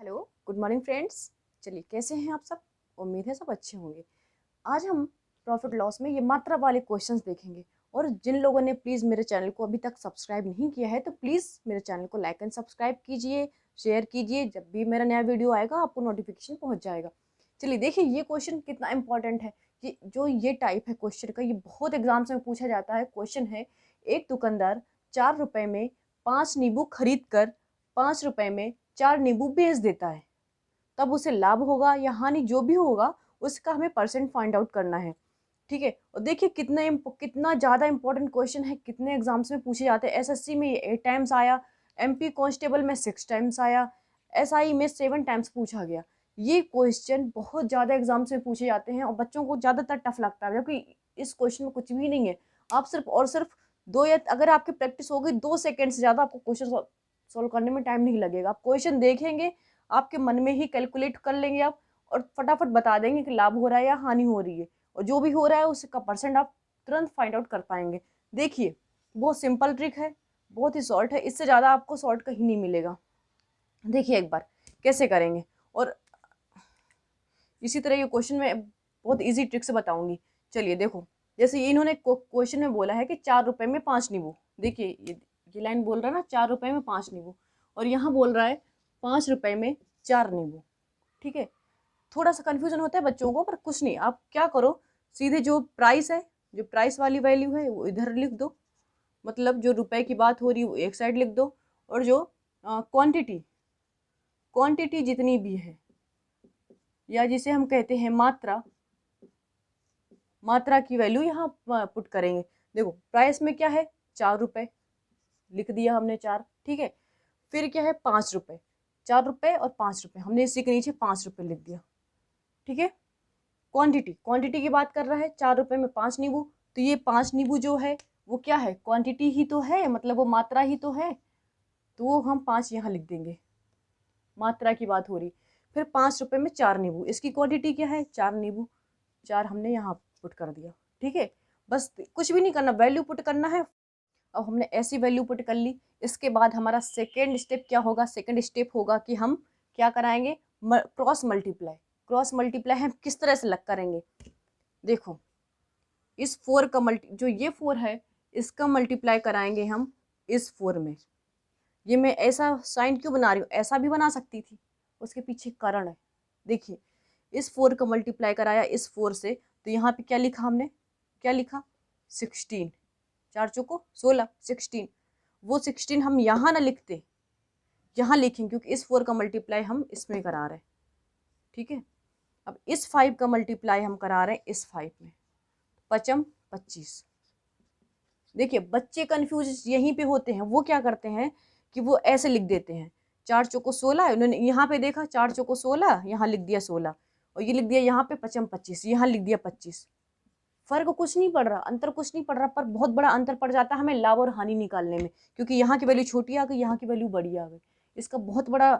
Hello, good morning friends. चलिए, कैसे हैं आप सब? उम्मीद है सब अच्छे होंगे। आज हम प्रॉफिट लॉस में ये मात्रा वाले क्वेश्चंस देखेंगे। और जिन लोगों ने प्लीज़ मेरे चैनल को अभी तक सब्सक्राइब नहीं किया है तो प्लीज़ मेरे चैनल को लाइक एंड सब्सक्राइब कीजिए, शेयर कीजिए। जब भी मेरा नया वीडियो आएगा आपको नोटिफिकेशन पहुंच जाएगा। चलिए देखिए ये क्वेश्चन कितना इंपॉर्टेंट है। कि जो ये टाइप है क्वेश्चन का, ये बहुत एग्जाम्स में पूछा जाता है। क्वेश्चन है, एक दुकानदार 4 रुपए में 5 नींबू खरीद कर 5 रुपए में 4 नींबू बेच देता है, तब उसे लाभ होगा या हानि, जो भी होगा उसका हमें परसेंट फाइंड आउट करना है। ठीक है। और देखिए कितना ज़्यादा इंपॉर्टेंट क्वेश्चन है, कितने एग्जाम्स में पूछे जाते हैं। एसएससी में ये 8 टाइम्स आया, एमपी कांस्टेबल में 6 टाइम्स आया, एसआई में 7 टाइम्स पूछा गया। ये क्वेश्चन बहुत ज़्यादा एग्जाम्स में पूछे जाते हैं और बच्चों को ज़्यादातर टफ लगता है, जबकि इस क्वेश्चन में कुछ भी नहीं है। आप सिर्फ और सिर्फ दो, या अगर आपकी प्रैक्टिस होगी 2 सेकेंड से ज़्यादा आपको क्वेश्चन सॉल्व करने में टाइम नहीं लगेगा। आप क्वेश्चन देखेंगे, आपके मन में ही कैलकुलेट कर लेंगे आप, और फटाफट बता देंगे कि लाभ हो रहा है या हानि हो रही है, और जो भी हो रहा है उसका परसेंट आप तुरंत फाइंड आउट कर पाएंगे। देखिए बहुत सिंपल ट्रिक है, बहुत ही शॉर्ट है, इससे ज़्यादा आपको शॉर्ट कहीं नहीं मिलेगा। देखिए एक बार कैसे करेंगे। और इसी तरह ये क्वेश्चन में बहुत इजी ट्रिक से बताऊंगी। चलिए देखो, जैसे ये इन्होंने क्वेश्चन में बोला है कि 4 रुपए में 5 नींबू। देखिए ये लाइन बोल रहा है ना, 4 रुपए में 5 नींबू, और यहाँ बोल रहा है 5 रुपए में 4 नींबू। ठीक है। थोड़ा सा कन्फ्यूजन होता है बच्चों को, पर कुछ नहीं, आप क्या करो, सीधे जो प्राइस है, जो प्राइस वाली वैल्यू है वो इधर लिख दो। मतलब जो रुपए की बात हो रही है वो एक साइड लिख दो, और जो क्वांटिटी क्वांटिटी जितनी भी है, या जिसे हम कहते हैं मात्रा, मात्रा की वैल्यू यहाँ पुट करेंगे। देखो प्राइस में क्या है, 4 रुपए, लिख दिया हमने 4। ठीक है। फिर क्या है, 5 रुपए, 4 रुपए और 5 रुपए, हमने इसी के नीचे 5 रुपए लिख दिया। ठीक है। क्वांटिटी क्वांटिटी की बात कर रहा है, 4 रुपए में 5 नींबू, तो ये 5 नींबू जो है वो क्या है, क्वांटिटी ही तो है, मतलब वो मात्रा ही तो है, तो वो हम 5 यहाँ लिख देंगे। मात्रा की बात हो रही। फिर 5 रुपए में 4 नींबू, इसकी क्वांटिटी क्या है, 4 नींबू, 4 हमने यहाँ पुट कर दिया। ठीक है। बस कुछ भी नहीं करना, वैल्यू पुट करना है। अब हमने ऐसी वैल्यू पुट कर ली। इसके बाद हमारा सेकेंड स्टेप क्या होगा, सेकेंड स्टेप होगा कि हम क्या कराएंगे, क्रॉस मल्टीप्लाई। क्रॉस मल्टीप्लाई हम किस तरह से लग करेंगे, देखो इस 4 का जो ये 4 है इसका मल्टीप्लाई कराएंगे हम इस 4 में। ये मैं ऐसा साइन क्यों बना रही हूँ, ऐसा भी बना सकती थी, उसके पीछे कारण है। देखिए इस 4 का मल्टीप्लाई कराया इस 4 से, तो यहाँ पे क्या लिखा हमने, क्या लिखा, 16, 4 चौको 16, 16। वो 16 हम यहाँ ना लिखते, यहाँ लिखें, क्योंकि इस 4 का मल्टीप्लाई हम इसमें करा रहे हैं। ठीक है। अब इस 5 का मल्टीप्लाई हम करा रहे हैं इस 5 में, 5 25। देखिए बच्चे कंफ्यूज यहीं पे होते हैं, वो क्या करते हैं कि वो ऐसे लिख देते हैं, 4 चौको 16, उन्होंने यहाँ पे देखा 4 चौको 16, यहाँ लिख दिया 16, और ये लिख दिया यहाँ पे 5 25, यहाँ लिख दिया 25। फर्क कुछ नहीं पड़ रहा, अंतर कुछ नहीं पड़ रहा, पर बहुत बड़ा अंतर पड़ जाता है हमें लाभ और हानि निकालने में, क्योंकि यहाँ की वैल्यू छोटी आ गई, यहाँ की वैल्यू बड़ी आ गई। इसका बहुत बड़ा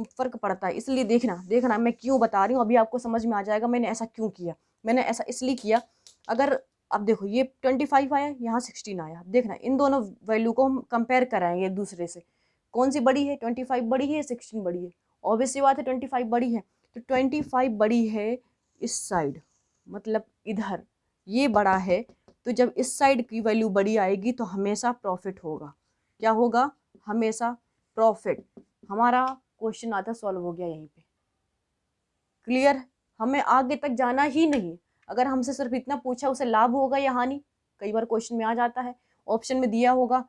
फर्क पड़ता है। इसलिए देखना देखना मैं क्यों बता रही हूँ, अभी आपको समझ में आ जाएगा मैंने ऐसा क्यों किया। मैंने ऐसा इसलिए किया, अगर अब देखो ये 25 आया, यहाँ 16 आया, देखना इन दोनों वैल्यू को हम कंपेयर कराएंगे एक दूसरे से, कौन सी बड़ी है, 25 बड़ी है, 16 बड़ी है। ऑब्वियस सी बात है 25 बड़ी है, तो 25 बड़ी है इस साइड, मतलब इधर ये बड़ा है, तो जब इस साइड की वैल्यू बड़ी आएगी तो हमेशा प्रॉफिट होगा। क्या होगा, हमेशा प्रॉफिट। हमारा क्वेश्चन आधा सॉल्व हो गया यहीं पे। क्लियर, हमें आगे तक जाना ही नहीं। अगर हमसे सिर्फ इतना पूछा उसे लाभ होगा या हानि, कई बार क्वेश्चन में आ जाता है, ऑप्शन में दिया होगा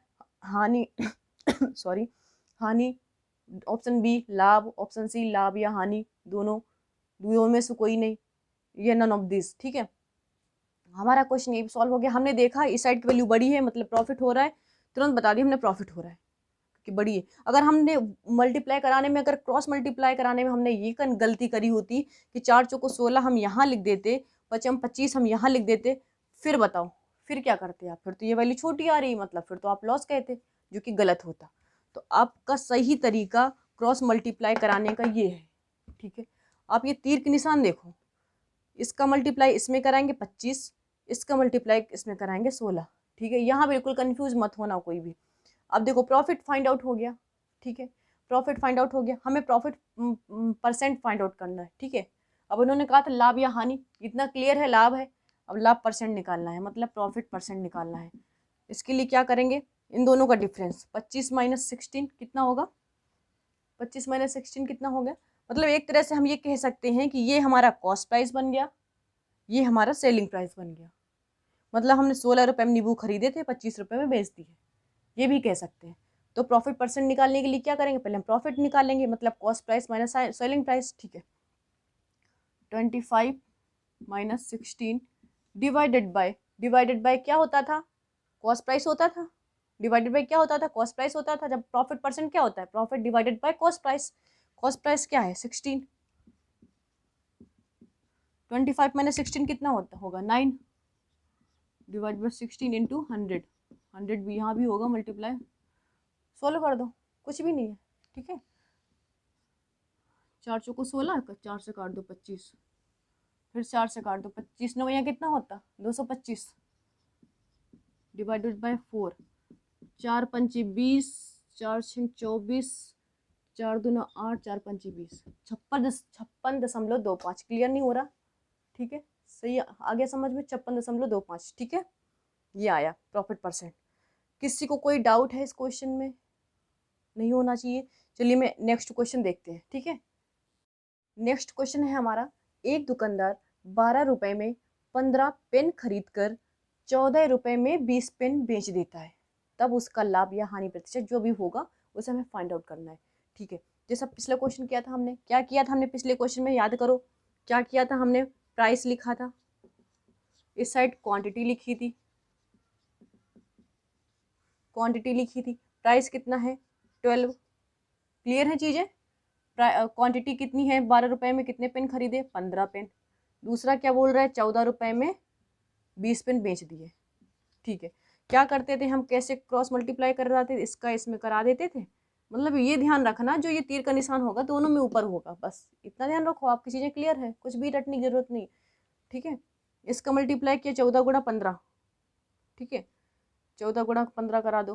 हानि सॉरी हानि, ऑप्शन बी लाभ, ऑप्शन सी लाभ या हानि, दोनों दोनों में से कोई नहीं, ये नन ऑफ दिस। ठीक है। हमारा क्वेश्चन ये सॉल्व हो गया। हमने देखा इस साइड की वैल्यू बड़ी है, मतलब प्रॉफिट हो रहा है, तुरंत बता दिया हमने प्रॉफिट हो रहा है कि बड़ी है। अगर हमने मल्टीप्लाई कराने में, अगर क्रॉस मल्टीप्लाई कराने में हमने ये गलती करी होती कि 4 चौको 16 हम यहाँ लिख देते, 5 25 हम यहाँ लिख देते, फिर बताओ फिर क्या करते आप, फिर तो ये वैल्यू छोटी आ रही, मतलब फिर तो आप लॉस कहते, जो कि गलत होता। तो आपका सही तरीका क्रॉस मल्टीप्लाई कराने का ये है। ठीक है। आप ये तीर के निशान देखो, इसका मल्टीप्लाई इसमें कराएंगे 25, इसका मल्टीप्लाई इसमें कराएंगे 16। ठीक है। यहाँ बिल्कुल कंफ्यूज मत होना कोई भी। अब देखो प्रॉफिट फाइंड आउट हो गया। ठीक है। प्रॉफिट फाइंड आउट हो गया, हमें प्रॉफिट परसेंट फाइंड आउट करना है, ठीक है। अब उन्होंने कहा था लाभ या हानि, इतना क्लियर है, लाभ है, अब लाभ परसेंट निकालना है, मतलब प्रॉफिट परसेंट निकालना है। इसके लिए क्या करेंगे, इन दोनों का डिफरेंस 25 माइनस 16 कितना होगा, 25 माइनस 16 कितना हो गया, मतलब एक तरह से हम ये कह सकते हैं कि ये हमारा कॉस्ट प्राइस बन गया, ये हमारा सेलिंग प्राइस बन गया। मतलब हमने 16 रुपये में नींबू खरीदे थे, 25 रुपये में बेच दिए, ये भी कह सकते हैं। तो प्रॉफिट परसेंट निकालने के लिए क्या करेंगे, पहले हम प्रॉफिट निकालेंगे, मतलब cost price minus selling price, ठीक है। 25 माइनस 16 डिवाइडेड बाय क्या होता था, कॉस्ट प्राइस होता था, डिवाइडेड बाय क्या होता था, कॉस्ट प्राइस होता था। जब प्रॉफिट परसेंट क्या होता है, profit divided by cost price, cost price क्या है 16, 25 माइनस 16 कितना होगा 9, डिवाइड बाय 16 इंटू 100, 100 भी यहाँ भी होगा मल्टीप्लाई, सोल्व कर दो, कुछ भी नहीं है, ठीक है। 4 चौको 16, 4 से काट दो 25, फिर 4 से काट दो 25, 9 यहाँ कितना होता 225, डिवाइडेड बाय 4, 4 पंची 20, 4 छः 24, 4 दूना 8, 4 पंची 20, 56.25, क्लियर नहीं हो रहा, ठीक है, सही आ गया समझ में, 56.25, ठीक है, ये आया प्रॉफिट परसेंट। किसी को कोई डाउट है इस क्वेश्चन में, नहीं होना चाहिए। चलिए मैं नेक्स्ट क्वेश्चन देखते हैं, ठीक है। नेक्स्ट क्वेश्चन है हमारा, एक दुकानदार 12 रुपए में 15 पेन खरीद कर 14 रुपए में 20 पेन बेच देता है, तब उसका लाभ या हानि प्रतिशत जो भी होगा उसे हमें फाइंड आउट करना है, ठीक है। जैसा पिछला क्वेश्चन किया था हमने, क्या किया था हमने पिछले क्वेश्चन में, याद करो क्या किया था हमने, प्राइस लिखा था, इस साइड क्वांटिटी लिखी थी, क्वांटिटी लिखी थी, प्राइस कितना है 12, क्लियर है चीज़ें, क्वांटिटी कितनी है, 12 रुपए में कितने पेन खरीदे 15 पेन, दूसरा क्या बोल रहा है 14 रुपए में 20 पेन बेच दिए, ठीक है। क्या करते थे हम, कैसे क्रॉस मल्टीप्लाई कर रहे थे, इसका इसमें करा देते थे, मतलब ये ध्यान रखना जो ये तीर का निशान होगा दोनों में ऊपर होगा, बस इतना ध्यान रखो, आपकी चीज़ें क्लियर है, कुछ भी रटने की जरूरत नहीं, ठीक है। इसका मल्टीप्लाई किया 14 गुणा 15, ठीक है, 14 गुणा 15 करा दो,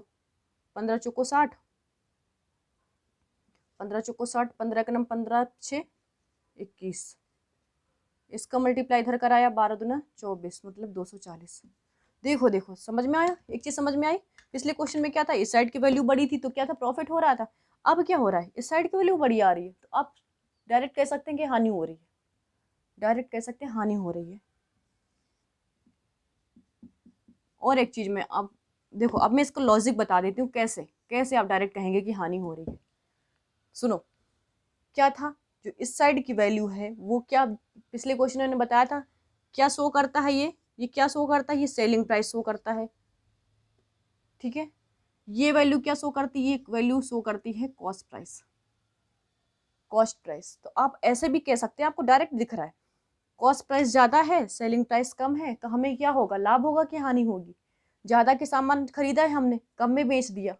15 चौको 60, 15 चौको 60, 15 का नम 15 6 21, इसका मल्टीप्लाई इधर कराया 12 दूना 24, मतलब 240। देखो देखो समझ में आया, एक चीज समझ में आई, पिछले क्वेश्चन में क्या था, इस साइड की वैल्यू बड़ी थी तो क्या था, प्रॉफिट हो रहा था, अब क्या हो रहा है, इस साइड की वैल्यू बड़ी आ रही है, तो आप डायरेक्ट कह सकते हैं कि हानि हो रही है, डायरेक्ट कह सकते हैं हानि हो रही है। और एक चीज में अब देखो, अब मैं इसका लॉजिक बता देती हूँ, कैसे कैसे आप डायरेक्ट कहेंगे कि हानि हो रही है। सुनो, क्या था, जो इस साइड की वैल्यू है वो क्या, पिछले क्वेश्चन ने बताया था क्या शो करता है, ये क्या शो करता है, ये सेलिंग प्राइस शो करता है, ठीक है। ये वैल्यू क्या शो करती है, ये वैल्यू शो करती है कॉस्ट प्राइस, कॉस्ट प्राइस। तो आप ऐसे भी कह सकते हैं, आपको डायरेक्ट दिख रहा है कॉस्ट प्राइस ज़्यादा है सेलिंग प्राइस कम है, तो हमें क्या होगा, लाभ होगा कि हानि होगी, ज़्यादा के सामान खरीदा है हमने, कम में बेच दिया,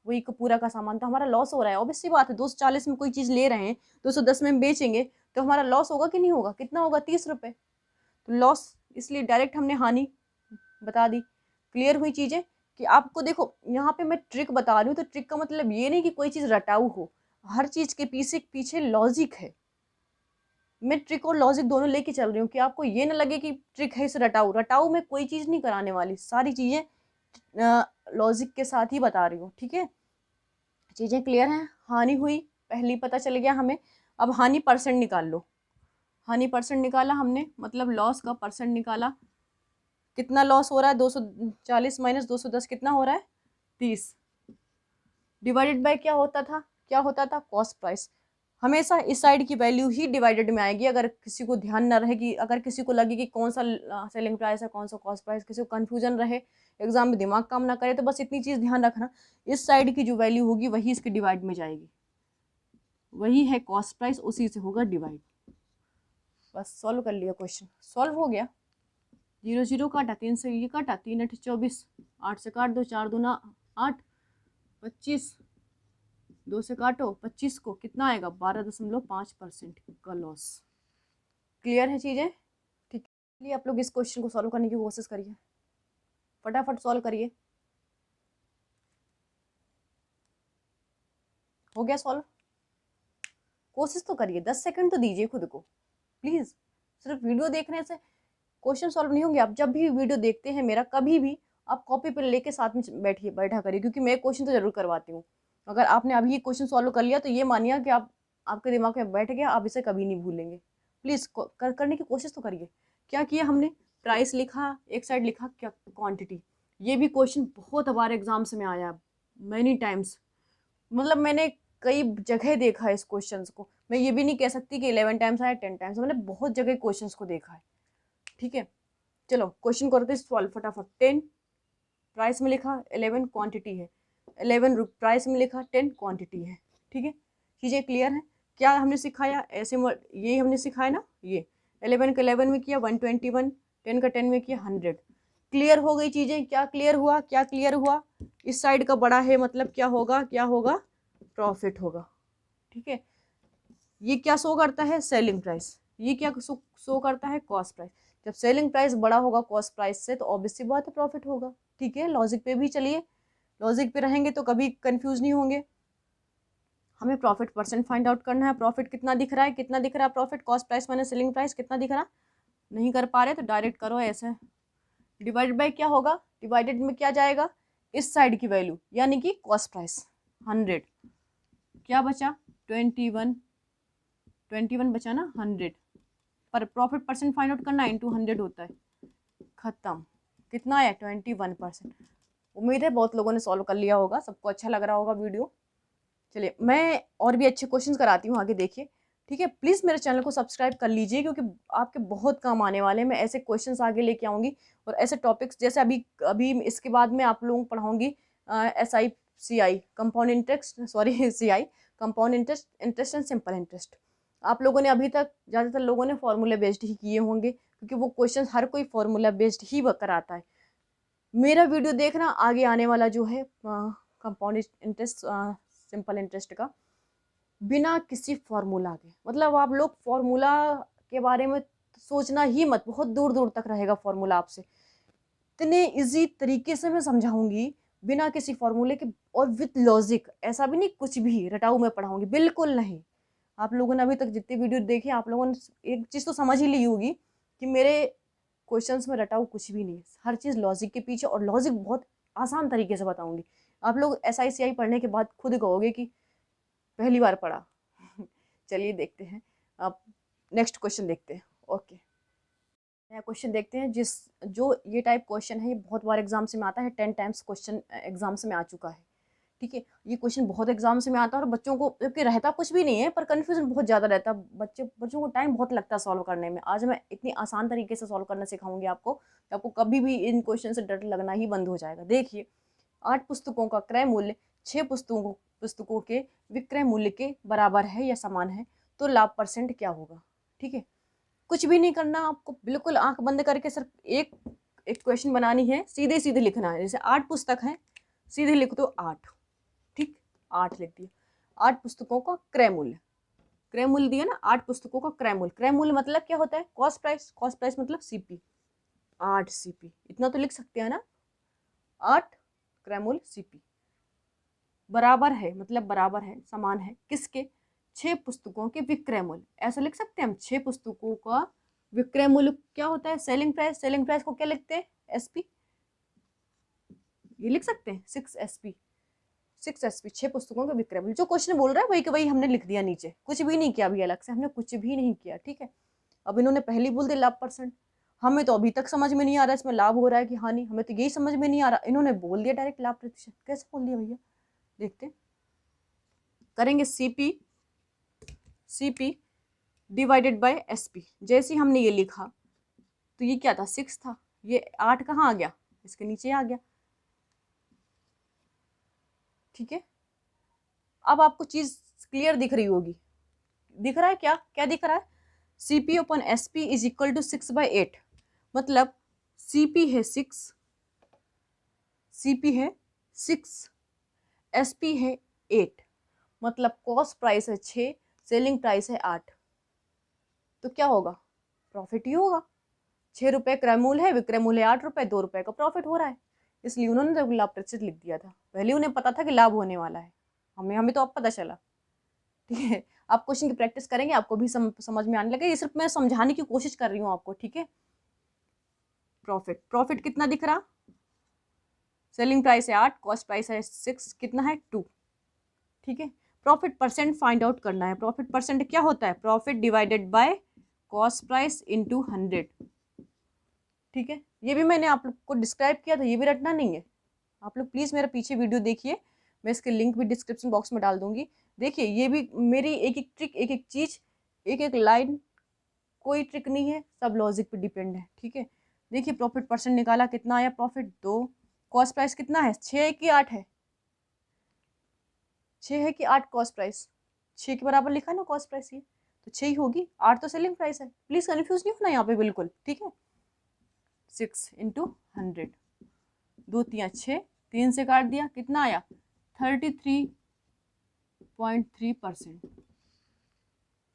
वही का पूरा का सामान, तो हमारा लॉस हो रहा है, ऑब्वियस सी बात है, 240 में कोई चीज़ ले रहे हैं 210 में बेचेंगे तो हमारा लॉस होगा कि नहीं होगा, कितना होगा 30 रुपये, तो लॉस, इसलिए डायरेक्ट हमने हानि बता दी। क्लियर हुई चीज़ें, कि आपको देखो यहाँ पे मैं ट्रिक बता रही हूँ, तो ट्रिक का मतलब ये नहीं कि कोई चीज़ रटाऊ हो, हर चीज़ के पीछे पीछे लॉजिक है, मैं ट्रिक और लॉजिक दोनों लेके चल रही हूँ, कि आपको ये ना लगे कि ट्रिक है इसे रटाऊ, रटाऊ में कोई चीज़ नहीं कराने वाली, सारी चीज़ें लॉजिक के साथ ही बता रही हूँ, ठीक है। चीज़ें क्लियर हैं, हानि हुई पहली पता चल गया हमें, अब हानि परसेंट निकाल लो, हानि परसेंट निकाला हमने, मतलब लॉस का परसेंट निकाला, कितना लॉस हो रहा है 240 माइनस 210 कितना हो रहा है 30, डिवाइडेड बाय क्या होता था, क्या होता था कॉस्ट प्राइस, हमेशा इस साइड की वैल्यू ही डिवाइडेड में आएगी, अगर किसी को ध्यान ना रहे, कि अगर किसी को लगे कि कौन सा सेलिंग प्राइस है कौन सा कॉस्ट प्राइस, किसी को कंफ्यूजन रहे, एग्जाम में दिमाग काम ना करे, तो बस इतनी चीज़ ध्यान रखना, इस साइड की जो वैल्यू होगी वही इसकी डिवाइड में जाएगी, वही है कॉस्ट प्राइस, उसी से होगा डिवाइड। बस सॉल्व कर लिया, क्वेश्चन सॉल्व हो गया, 0 0 काटा, 3 से ये काटा, 3 8 24, 8 से काट दो, 4 दूना 8, 25, 2 से काटो 25 को, कितना आएगा 12.5% का लॉस। क्लियर है चीज़ें, ठीक है। चलिए आप लोग इस क्वेश्चन को सॉल्व करने की कोशिश करिए, फटाफट सॉल्व करिए, हो गया सॉल्व? कोशिश तो करिए, 10 सेकंड तो दीजिए खुद को प्लीज़। सिर्फ वीडियो देखने से क्वेश्चन सॉल्व नहीं होंगे। आप जब भी वीडियो देखते हैं मेरा, कभी भी आप कॉपी पेन लेके साथ में बैठा करिए, क्योंकि मैं क्वेश्चन तो जरूर करवाती हूँ। अगर आपने अभी क्वेश्चन सॉल्व कर लिया तो ये मानिए कि आपके दिमाग में बैठ गया, आप इसे कभी नहीं भूलेंगे। प्लीज़ करने की कोशिश तो करिए। क्या किया हमने? प्राइस लिखा, एक साइड लिखा क्या क्वांटिटी। ये भी क्वेश्चन बहुत बार एग्जाम्स में आया, मैनी टाइम्स। मतलब मैंने कई जगह देखा है इस क्वेश्चन को। मैं ये भी नहीं कह सकती कि 11 टाइम्स आया, 10 टाइम्स, मैंने बहुत जगह क्वेश्चन को देखा है। ठीक है, चलो क्वेश्चन करते हैं सॉल्व फटाफट। 10 प्राइस में लिखा, 11 क्वांटिटी है। 11 प्राइस में लिखा, 10 क्वांटिटी है। ठीक है, चीज़ें क्लियर हैं? क्या हमने सिखाया? ऐसे यही हमने सिखाया ना। ये 11 का 11 में किया 121, 10 का 10 में किया 100। क्लियर हो गई चीज़ें? क्या क्लियर हुआ? क्या क्लियर हुआ? इस साइड का बड़ा है मतलब क्या होगा? क्या होगा? प्रॉफिट होगा। ठीक है, ये क्या शो करता है? Selling price. ये क्या शो करता है? Cost price. जब सेलिंग प्राइस बड़ा होगा कॉस्ट प्राइस से तो ऑब्वियसली बात है प्रॉफिट होगा। ठीक है, लॉजिक पे भी चलिए, लॉजिक पे रहेंगे तो कभी कंफ्यूज नहीं होंगे। हमें प्रॉफिट परसेंट फाइंड आउट करना है। प्रॉफिट कितना दिख रहा है? कितना दिख रहा है profit? Cost price minus selling price कितना दिख रहा? नहीं कर पा रहे तो डायरेक्ट करो ऐसे, डिवाइडेड बाय क्या होगा? डिवाइडेड में क्या जाएगा? इस साइड की वैल्यू यानी कि कॉस्ट प्राइस 100। क्या बचा? 21 बचा ना, 100। पर प्रॉफिट परसेंट फाइंड आउट करना, इंटू 100 होता है। खत्म। कितना आया? 21%। उम्मीद है बहुत लोगों ने सॉल्व कर लिया होगा, सबको अच्छा लग रहा होगा वीडियो। चलिए मैं और भी अच्छे क्वेश्चंस कराती हूँ, आगे देखिए। ठीक है, प्लीज़ मेरे चैनल को सब्सक्राइब कर लीजिए, क्योंकि आपके बहुत काम आने वाले हैं। मैं ऐसे क्वेश्चंस आगे लेके आऊँगी और ऐसे टॉपिक्स, जैसे अभी अभी इसके बाद में आप लोगों को पढ़ाऊँगी SI compound interest, sorry CI compound interest and simple interest. आप लोगों ने अभी तक ज़्यादातर लोगों ने फॉर्मूला बेस्ड ही किए होंगे, क्योंकि वो क्वेश्चन हर कोई फॉर्मूला बेस्ड ही कराता है। मेरा वीडियो देखना आगे आने वाला जो है कंपाउंड इंटरेस्ट सिंपल इंटरेस्ट का, बिना किसी फॉर्मूला के। मतलब आप लोग फॉर्मूला के बारे में सोचना ही मत, बहुत दूर दूर तक रहेगा फॉर्मूला आपसे। इतने इजी तरीके से मैं समझाऊंगी बिना किसी फॉर्मूले के, और विथ लॉजिक। ऐसा भी नहीं कुछ भी रटाऊ में पढ़ाऊंगी, बिल्कुल नहीं। आप लोगों ने अभी तक जितनी वीडियो देखी, आप लोगों ने एक चीज़ तो समझ ही ली होगी कि मेरे क्वेश्चंस में रटाऊ कुछ भी नहीं है। हर चीज़ लॉजिक के पीछे, और लॉजिक बहुत आसान तरीके से बताऊंगी। आप लोग SICI पढ़ने के बाद खुद कहोगे कि पहली बार पढ़ा। चलिए देखते हैं, अब नेक्स्ट क्वेश्चन देखते हैं। ओके, नया क्वेश्चन देखते हैं। जो ये टाइप क्वेश्चन है, ये बहुत बार एग्जाम्स में आता है। 10 टाइम्स क्वेश्चन एग्जाम्स में आ चुका है। ठीक है, ये क्वेश्चन बहुत एग्जाम्स में आता है, और बच्चों को जबकि रहता कुछ भी नहीं है, पर कन्फ्यूजन बहुत ज़्यादा रहता है। बच्चों को टाइम बहुत लगता है सॉल्व करने में। आज मैं इतनी आसान तरीके से सॉल्व करना सिखाऊंगी आपको कि आपको कभी भी इन क्वेश्चन से डर लगना ही बंद हो जाएगा। देखिए, 8 पुस्तकों का क्रय मूल्य 6 पुस्तकों के विक्रय मूल्य के बराबर है या समान है, तो लाभ परसेंट क्या होगा? ठीक है, कुछ भी नहीं करना आपको, बिल्कुल आंख बंद करके सिर्फ एक एक क्वेश्चन बनानी है, सीधे सीधे लिखना है। जैसे 8 पुस्तक हैं, सीधे लिख दो 8। ठीक, 8 लिख दिया। 8 पुस्तकों का क्रय मूल्य, क्रय मूल्य दिया ना, 8 पुस्तकों का क्रय मूल्य। क्रय मूल्य मतलब क्या होता है? Cost price. कॉस्ट प्राइस मतलब CP, 8 CP, इतना तो लिख सकते हैं ना। 8 क्रय मूल्य CP बराबर है, मतलब बराबर है, समान है किसके? 6 पुस्तकों के विक्रय मूल्य। ऐसा लिख सकते हैं हम, 6 पुस्तकों का विक्रय मूल्य क्या होता है? Selling price. सेलिंग प्राइस को क्या लिखते हैं? SP। ये लिख सकते हैं 6SP। 6SP 6 पुस्तकों के विक्रय मूल्य। जो क्वेश्चन बोल रहा है वही के वही हमने लिख दिया नीचे, कुछ भी नहीं किया अभी अलग से, हमने कुछ भी नहीं किया। ठीक है, अब इन्होंने पहली बोल दिया लाभ परसेंट। हमें तो अभी तक समझ में नहीं आ रहा इसमें लाभ हो रहा है कि हानि, हमें तो यही समझ में नहीं आ रहा। इन्होंने बोल दिया डायरेक्ट लाभ प्रतिशत। कैसे बोल दिया भैया? देखते हैं, करेंगे CP डिवाइडेड बाय SP। जैसे ही हमने ये लिखा तो ये क्या था? 6 था। ये 8 कहाँ आ गया? इसके नीचे आ गया। ठीक है, अब आपको चीज क्लियर दिख रही होगी। दिख रहा है क्या? क्या दिख रहा है? CP upon SP is equal to 6/8। मतलब CP है 6, CP है 6, SP है 8। मतलब कॉस्ट प्राइस है 6, सेलिंग प्राइस है 8। तो क्या होगा? प्रॉफिट ही होगा। 6 रुपए क्रय मूल्य है, विक्रय मूल्य 8 रुपए, 2 रुपए का प्रॉफिट हो रहा है। इसलिए उन्होंने लाभ प्रतिशत लिख दिया था। पहले उन्हें पता था कि लाभ होने वाला है, हमें तो अब पता चला। ठीक है, आप क्वेश्चन की प्रैक्टिस करेंगे आपको भी समझ में आने लगेगा। ये सिर्फ मैं समझाने की कोशिश कर रही हूँ आपको, ठीक है। प्रॉफिट कितना दिख रहा, सेलिंग प्राइस है 8, कॉस्ट प्राइस है 6, कितना है 2, ठीक है। प्रॉफिट परसेंट फाइंड आउट करना है। प्रॉफिट परसेंट क्या होता है, profit divided by cost price into 100, ठीक है। ये भी मैंने आप लोग को डिस्क्राइब किया था, ये भी रटना नहीं है। आप लोग प्लीज़ मेरा पीछे वीडियो देखिए, मैं इसके लिंक भी डिस्क्रिप्शन बॉक्स में डाल दूंगी। देखिए ये भी मेरी एक एक ट्रिक, एक एक चीज़, एक एक लाइन, कोई ट्रिक नहीं है, सब लॉजिक पे डिपेंड है, ठीक है। देखिए प्रॉफिट परसेंट निकाला, कितना आया प्रॉफिट 2, कॉस्ट प्राइस कितना है 6 की 8 है, 6 है कि 8 कॉस्ट प्राइस, 6 के बराबर लिखा है ना कॉस्ट प्राइस, ये तो 6 ही होगी, 8 तो सेलिंग प्राइस है। प्लीज़ कन्फ्यूज नहीं होना यहाँ पे बिल्कुल, ठीक है। 6 इंटू 100, 2 3 6, 3 से काट दिया, कितना आया 33.3%,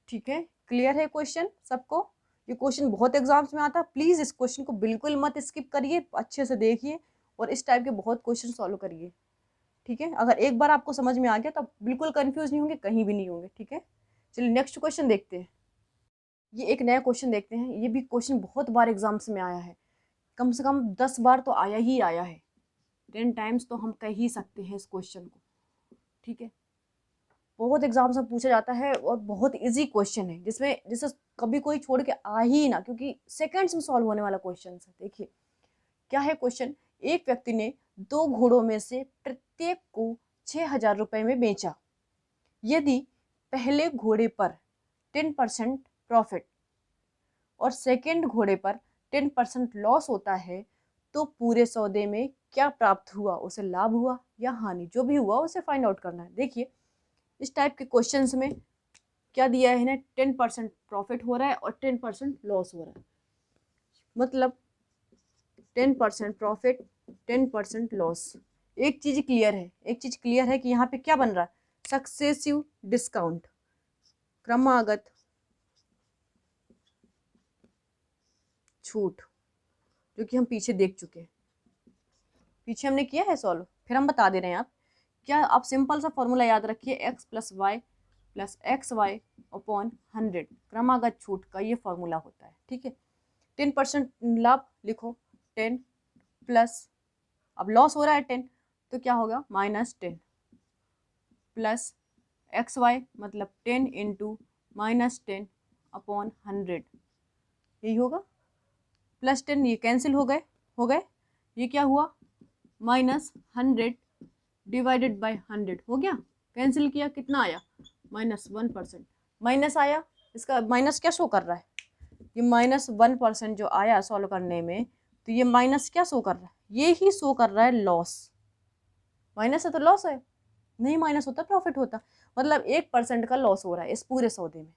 ठीक है। क्लियर है क्वेश्चन सबको, ये क्वेश्चन बहुत एग्जाम्स में आता है, प्लीज़ इस क्वेश्चन को बिल्कुल मत स्किप करिए, अच्छे से देखिए और इस टाइप के बहुत क्वेश्चन सॉल्व करिए, ठीक है। अगर एक बार आपको समझ में आ गया तो बिल्कुल कंफ्यूज नहीं होंगे, कहीं भी नहीं होंगे, ठीक है। चलिए नेक्स्ट क्वेश्चन देखते हैं। ये एक नया क्वेश्चन देखते हैं, ये भी क्वेश्चन बहुत बार एग्जाम्स में आया है, कम से कम 10 बार तो आया ही आया है, 10 टाइम्स तो हम कह ही सकते हैं इस क्वेश्चन को, ठीक है। बहुत एग्जाम्स में पूछा जाता है और बहुत इजी क्वेश्चन है, जिसमें जिसे कभी कोई छोड़ के आ ही ना, क्योंकि सेकंड्स में सॉल्व होने वाला क्वेश्चन है। देखिए क्या है क्वेश्चन, एक व्यक्ति ने 2 घोड़ों में से प्रत्येक को 6,000 रुपए में बेचा। यदि पहले घोड़े पर 10% प्रॉफिट और सेकंड घोड़े पर 10% लॉस होता है, तो पूरे सौदे में क्या प्राप्त हुआ, उसे लाभ हुआ या हानि, जो भी हुआ उसे फाइंड आउट करना है। देखिए इस टाइप के क्वेश्चंस में क्या दिया है ना, 10% प्रॉफिट हो रहा है और 10% लॉस हो रहा है, मतलब 10% प्रॉफिट 10% लॉस। एक चीज क्लियर है, एक चीज क्लियर है कि यहाँ पे क्या बन रहा है, सक्सेसिव डिस्काउंट, क्रमागत छूट, जो कि हम पीछे देख चुके हैं, पीछे हमने किया है सॉल्व, फिर हम बता दे रहे हैं। आप क्या, आप सिंपल सा फॉर्मूला याद रखिए, x plus y plus x y upon 100, क्रमागत छूट का ये फॉर्मूला होता है, ठीक है। 10% लाभ लिखो, 10 प्लस, अब लॉस हो रहा है 10, तो क्या होगा -10 प्लस एक्स वाई मतलब 10 इंटू -10 अपॉन 100, यही होगा। +10 ये कैंसिल हो गए, ये क्या हुआ -100 डिवाइडेड बाय 100 हो गया, कैंसिल किया, कितना आया -1%, माइनस आया, इसका माइनस क्या शो कर रहा है, ये -1% जो आया सॉल्व करने में, तो ये माइनस क्या शो कर रहा है, ये ही शो कर रहा है लॉस, माइनस है तो लॉस है, नहीं माइनस होता प्रॉफिट होता, मतलब 1% का लॉस हो रहा है इस पूरे सौदे में,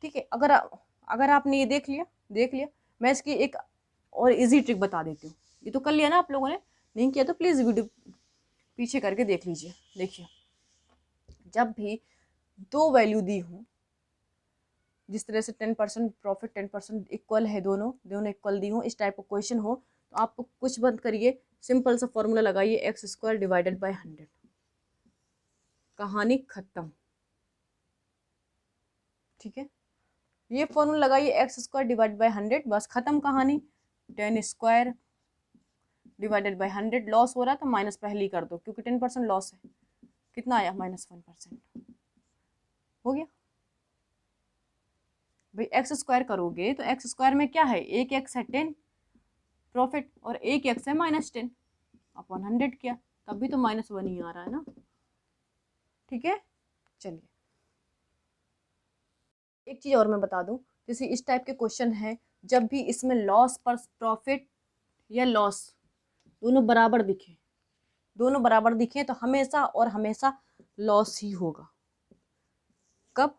ठीक है। अगर आपने ये देख लिया, मैं इसकी एक और इजी ट्रिक बता देती हूँ, ये तो कर लिया ना आप लोगों ने, नहीं किया तो प्लीज़ वीडियो पीछे करके देख लीजिए। देखिए जब भी 2 वैल्यू दी हूँ, जिस तरह से 10% प्रॉफिट 10% इक्वल है, दोनों इक्वल दी हूँ, इस टाइप का क्वेश्चन हो, तो आप कुछ बंद करिए, सिंपल सा फॉर्मूला लगाइए, x² डिवाइडेड बाय 100, कहानी खत्म, ठीक है। ये फॉर्मूला लगाइए, x² डिवाइड बाय 100, बस खत्म कहानी। 10² डिवाइडेड बाय 100, लॉस हो रहा है तो माइनस पहले ही कर दो, क्योंकि 10% लॉस है, कितना आया -1%, हो गया भाई। x² करोगे तो x² में क्या है, एक x है 10 प्रॉफिट और एक x है -10 अपॉन 100 किया, तब भी तो -1 ही आ रहा है ना, ठीक है। चलिए एक चीज़ और मैं बता दूं, जैसे इस टाइप के क्वेश्चन है, जब भी इसमें लॉस पर प्रॉफिट या लॉस दोनों बराबर दिखे तो हमेशा और हमेशा लॉस ही होगा। कब,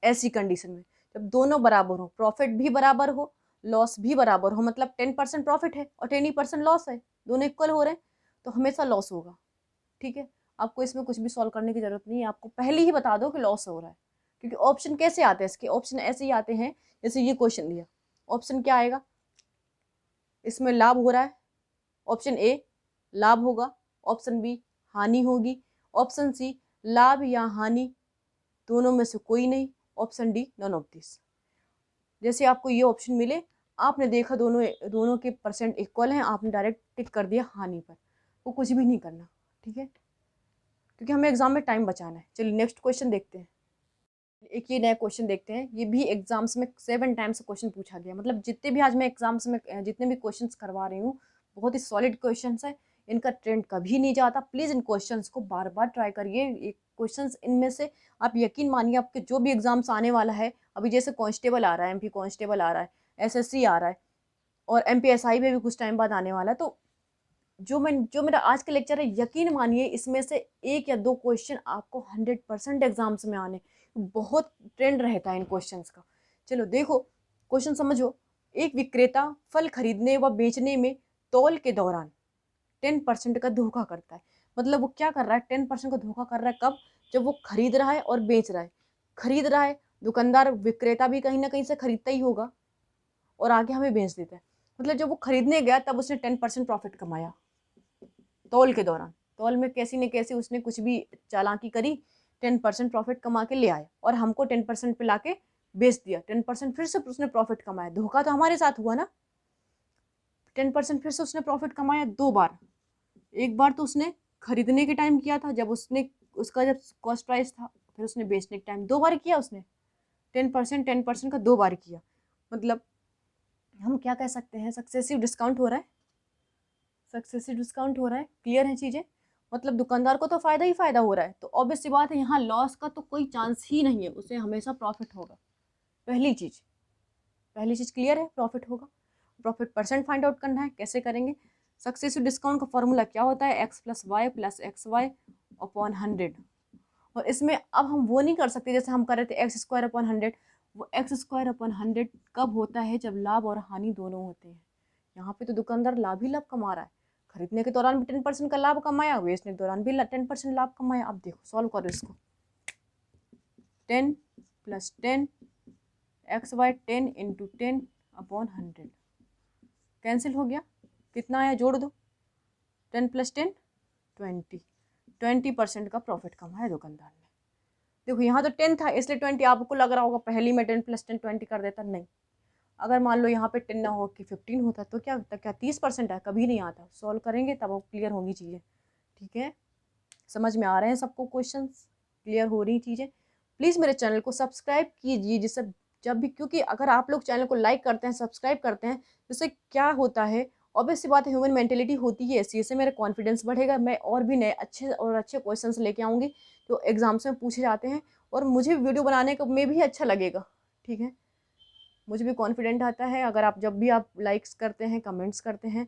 ऐसी कंडीशन में जब दोनों बराबर हो, प्रॉफिट भी बराबर हो लॉस भी बराबर हो, मतलब 10% प्रॉफिट है और 10% लॉस है, दोनों इक्वल हो रहे हैं, तो हमेशा लॉस होगा, ठीक है। आपको इसमें कुछ भी सॉल्व करने की जरूरत नहीं है, आपको पहले ही बता दो कि लॉस हो रहा है, क्योंकि ऑप्शन कैसे आते हैं इसके, ऑप्शन ऐसे ही आते हैं, जैसे ये क्वेश्चन दिया, ऑप्शन क्या आएगा, इसमें लाभ हो रहा है, ऑप्शन ए लाभ होगा, ऑप्शन बी हानि होगी, ऑप्शन सी लाभ या हानि दोनों में से कोई नहीं, option D none of this. जैसे आपको ये ऑप्शन मिले, आपने देखा दोनों के परसेंट इक्वल हैं, आपने डायरेक्ट टिक कर दिया हानि पर, वो कुछ भी नहीं करना, ठीक है, क्योंकि हमें एग्जाम में टाइम बचाना है। चलिए नेक्स्ट क्वेश्चन देखते हैं। एक ये नया क्वेश्चन देखते हैं, ये भी एग्जाम्स में 7 टाइम्स क्वेश्चन पूछा गया। मतलब जितने भी आज मैं एग्जाम्स में जितने भी क्वेश्चंस करवा रही हूँ, बहुत ही सॉलिड क्वेश्चंस है, इनका ट्रेंड कभी नहीं जाता। प्लीज़ इन क्वेश्चंस को बार बार ट्राई करिए। ये क्वेश्चंस इनमें से आप यकीन मानिए आपके जो भी एग्जाम्स आने वाला है, अभी जैसे कांस्टेबल आ रहा है, MP कांस्टेबल आ रहा है, SSC आ रहा है, और MPSI में भी कुछ टाइम बाद आने वाला है, तो जो मेरा आज का लेक्चर है, यकीन मानिए इसमें से एक या दो क्वेश्चन आपको 100% एग्जाम्स में आने, बहुत ट्रेंड रहता है इन क्वेश्चंस का। चलो देखो क्वेश्चन समझो। एक विक्रेता फल खरीदने व बेचने में तौल के दौरान 10% का धोखा करता है। मतलब वो क्या कर रहा है, 10% का धोखा कर रहा है कब, जब वो खरीद रहा है और बेच रहा है। खरीद रहा है, दुकानदार विक्रेता भी कहीं ना कहीं से खरीदता ही होगा और आगे हमें बेच देता है। मतलब जब वो खरीदने गया तब उसने 10% प्रॉफिट कमाया तौल के दौरान। तौल में कैसी न कैसी उसने कुछ भी चालाकी करी, 10% प्रॉफिट कमा के ले आया और हमको 10% पे लाके बेच दिया। 10% फिर से उसने प्रॉफिट कमाया। धोखा तो हमारे साथ हुआ ना। 10% फिर से उसने प्रॉफिट कमाया 2 बार। एक बार तो उसने खरीदने के टाइम किया था, जब उसका जब कॉस्ट प्राइस था, फिर उसने बेचने के टाइम 2 बार किया उसने। 10% का 2 बार किया। मतलब हम क्या कह सकते हैं, सक्सेसिव डिस्काउंट हो रहा है, सक्सेसिव डिस्काउंट हो रहा है। क्लियर है चीज़ें। मतलब दुकानदार को तो फ़ायदा ही फ़ायदा हो रहा है, तो ऑब्वियस सी बात है यहाँ लॉस का तो कोई चांस ही नहीं है, उसे हमेशा प्रॉफिट होगा। पहली चीज़ क्लियर है, प्रॉफिट होगा। प्रॉफिट परसेंट फाइंड आउट करना है, कैसे करेंगे। सक्सेसिव डिस्काउंट का फॉर्मूला क्या होता है, x+y+xy/100। और इसमें अब हम वो नहीं कर सकते जैसे हम कर रहे थे x² 100। वो x² 100 कब होता है, जब लाभ और हानि दोनों होते हैं। यहाँ पे तो दुकानदार लाभ ही लाभ कमा रहा है। खरीदने के दौरान भी 10% का लाभ कमाया, बेचने के दौरान भी 10% लाभ कमाया। अब देखो सॉल्व करो इसको। 10 + 10 xy 10 × 10/100 कैंसिल हो गया। कितना आया, जोड़ दो। 10 + 10 20% का प्रॉफिट कमाया दुकानदार ने। देखो यहाँ तो 10 था इसलिए 20। आपको लग रहा होगा पहली में 10 + 10 20 कर देता, नहीं। अगर मान लो यहाँ पे 10 ना हो कि 15 होता तो क्या 30% है, कभी नहीं आता। सॉल्व करेंगे तब क्लियर होंगी चीज़ें, ठीक है। समझ में आ रहे हैं सबको, क्वेश्चंस क्लियर हो रही चीज़ें। प्लीज़ मेरे चैनल को सब्सक्राइब कीजिए, जिससे जब भी, क्योंकि अगर आप लोग चैनल को लाइक करते हैं, सब्सक्राइब करते हैं, जिससे क्या होता है, ऑब्वियस सी बात है, ह्यूमन मेंटेलिटी होती है ऐसी, इससे मेरा कॉन्फिडेंस बढ़ेगा। मैं और भी नए अच्छे क्वेश्चंस लेके आऊँगी जो एग्जाम्स में पूछे जाते हैं, और मुझे वीडियो बनाने में भी अच्छा लगेगा, ठीक है। मुझे भी कॉन्फिडेंट आता है अगर आप जब भी आप लाइक्स करते हैं, कमेंट्स करते हैं,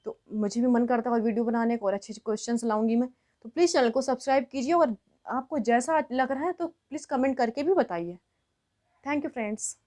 तो मुझे भी मन करता है और वीडियो बनाने को, और अच्छे क्वेश्चंस लाऊंगी मैं। तो प्लीज़ चैनल को सब्सक्राइब कीजिए, और आपको जैसा लग रहा है तो प्लीज़ कमेंट करके भी बताइए। Thank you friends.